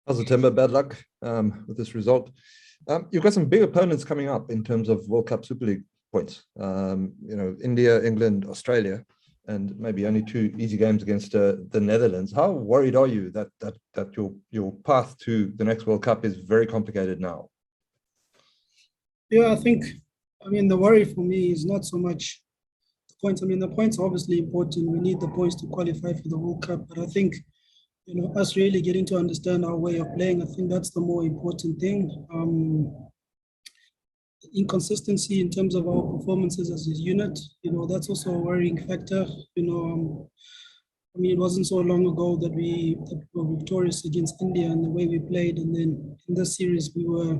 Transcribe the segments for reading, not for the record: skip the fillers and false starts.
How's it, Tembe? Bad luck with this result. You've got some big opponents coming up in terms of World Cup Super League points. India, England, Australia, and maybe only two easy games against the Netherlands. How worried are you that your path to the next World Cup is very complicated now? Yeah, the worry for me is not so much the points. The points are obviously important. We need the points to qualify for the World Cup. But I think, us really getting to understand our way of playing, I think that's the more important thing. Inconsistency in terms of our performances as a unit, that's also a worrying factor. It wasn't so long ago that we were victorious against India and the way we played. And then in this series, we were,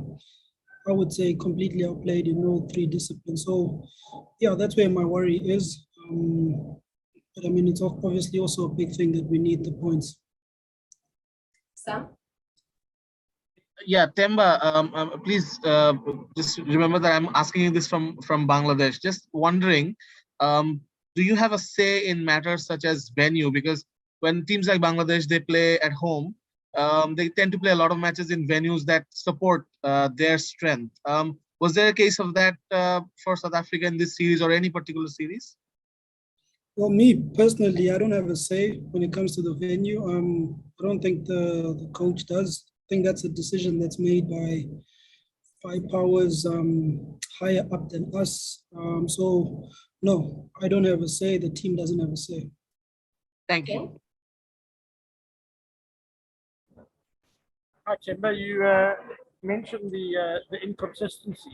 I would say, completely outplayed in all three disciplines. So, yeah, that's where my worry is. But it's obviously also a big thing that we need the points. Sam? Yeah, Temba, please just remember that I'm asking you this from Bangladesh. Just wondering, do you have a say in matters such as venue? Because when teams like Bangladesh, they play at home, they tend to play a lot of matches in venues that support their strength. Was there a case of that for South Africa in this series or any particular series? Well, me personally, I don't have a say when it comes to the venue. I don't think the coach does. I think that's a decision that's made by powers higher up than us. So, no, I don't have a say. The team doesn't have a say. Thank you. Hi, Tembe. You mentioned the inconsistency.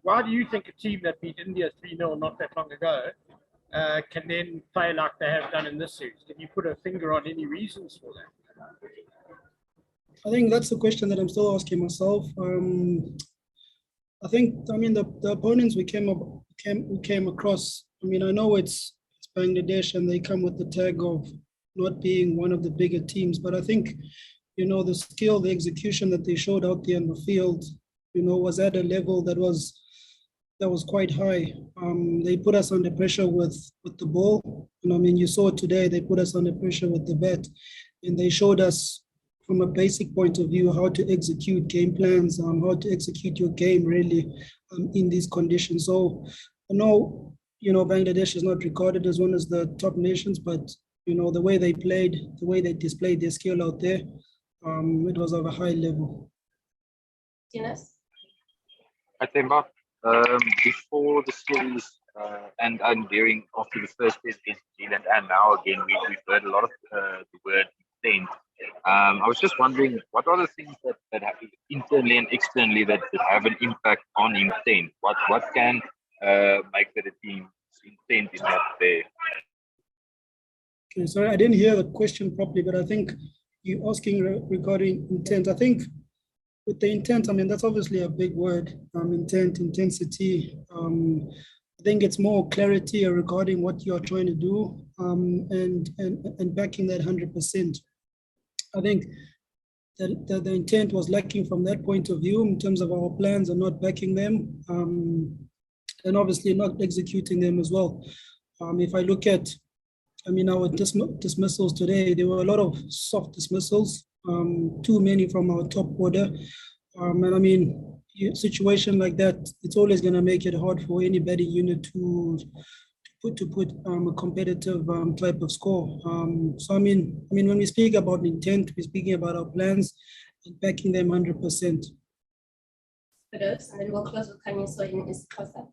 Why do you think a team that beat India 3-0 not that long ago can then play like they have done in this series? Can you put a finger on any reasons for that? I think that's the question that I'm still asking myself. The opponents we came across. I know it's Bangladesh and they come with the tag of not being one of the bigger teams, but I think the skill, the execution that they showed out there in the field, was at a level that was quite high. They put us under pressure with the ball. You saw it today. They put us under pressure with the bat, and they showed us from a basic point of view how to execute game plans, how to execute your game really in these conditions. So I know Bangladesh is not regarded as one of the top nations, but the way they played, the way they displayed their skill out there, it was of a high level. Dennis? Hi, Temba. Before the series and during after the first test against New Zealand and now again, we've heard a lot of the word intent. I was just wondering, what are the things that happen internally and externally that have an impact on intent? What can make that a team's intent is not there? Okay, sorry, I didn't hear the question properly, but I think you're asking regarding intent. I think with the intent, that's obviously a big word, intent, intensity. I think it's more clarity regarding what you are trying to do and backing that 100%. I think that the intent was lacking from that point of view in terms of our plans and not backing them and obviously not executing them as well. If I look at our dismissals today, there were a lot of soft dismissals, too many from our top order. A situation like that, it's always going to make it hard for any batting unit to put a competitive type of score. When we speak about intent, we're speaking about our plans and backing them 100%. For those, and then we'll close with Kanye so in Isikosa.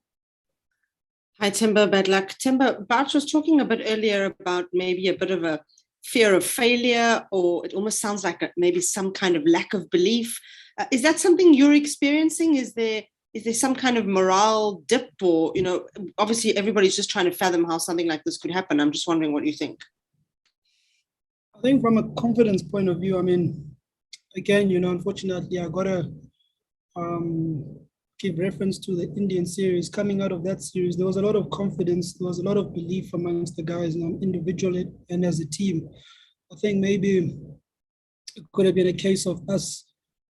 Hi, Tembe, bad luck. Tembe, Bart was talking a bit earlier about maybe a bit of a fear of failure, or it almost sounds like maybe some kind of lack of belief. Is that something you're experiencing? Is there some kind of morale dip, or, obviously everybody's just trying to fathom how something like this could happen. I'm just wondering what you think. I think from a confidence point of view, again, unfortunately, I got to give reference to the Indian series. Coming out of that series, there was a lot of confidence, there was a lot of belief amongst the guys, individually and as a team. I think maybe it could have been a case of us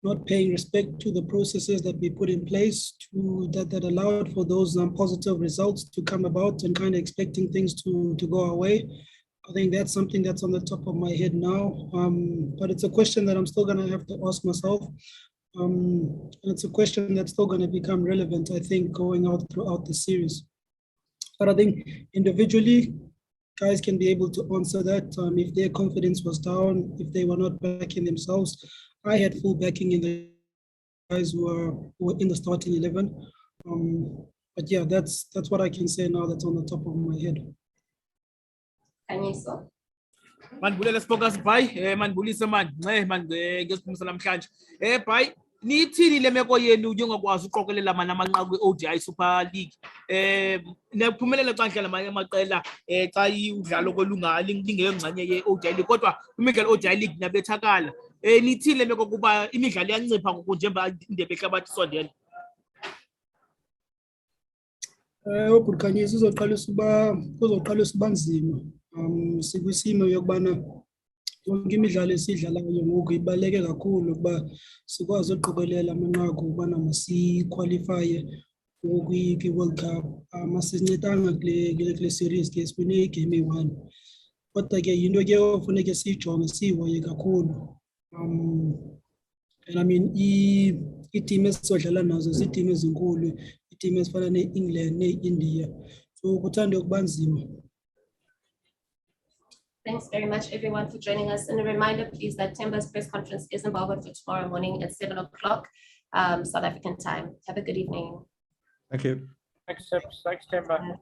not paying respect to the processes that we put in place that allowed for those positive results to come about and kind of expecting things to go our way. I think that's something that's on the top of my head now. But it's a question that I'm still going to have to ask myself. And it's a question that's still going to become relevant, I think, going out throughout the series. But I think individually, guys can be able to answer that. If their confidence was down, if they were not backing themselves, I had full backing in the guys who were in the starting 11. But yeah, that's what I can say now. That's on the top of my head. Kanyiso. Manibulele Spokas bye manibulise man ngesiphumisa namhlanje bye nithini le meko yenu njengokwazi uqokelela amanqaku kwi-ODI Super League nephumelele xa ndlela amanye amaqela xa udlalo lingeyongxenye ye-ODI League kodwa kwimidlalo ODI League niyabethakala nithini le meko kuba imidlalo iyancipha ngoku njengoba indebe yehlabathi isondele uBhukhanyisa kuzoqalisa uba nzima sikwisimo yokubana yonke imidlalo esiyidlalayo ngoku ibaluleke kakhulu ukuba sikwazi uqokelela amanqaku ubana masikhwalifaye kwi-World Cup. Masincedanga kule series ke sifune igame eyi-1 kodwa ke yinto ke ofuneke siyijonge siyihoye kakhulu. And I mean iiteam esizodlala nazo ziiteam ezinkulu, iiteam ezifana ne-England ne-India, so kuthanda ukuba nzima. Thanks very much, everyone, for joining us. And a reminder, please, that Tembe's press conference is in Bogota for tomorrow morning at 7 o'clock South African time. Have a good evening. Thank you. Thanks, Tembe.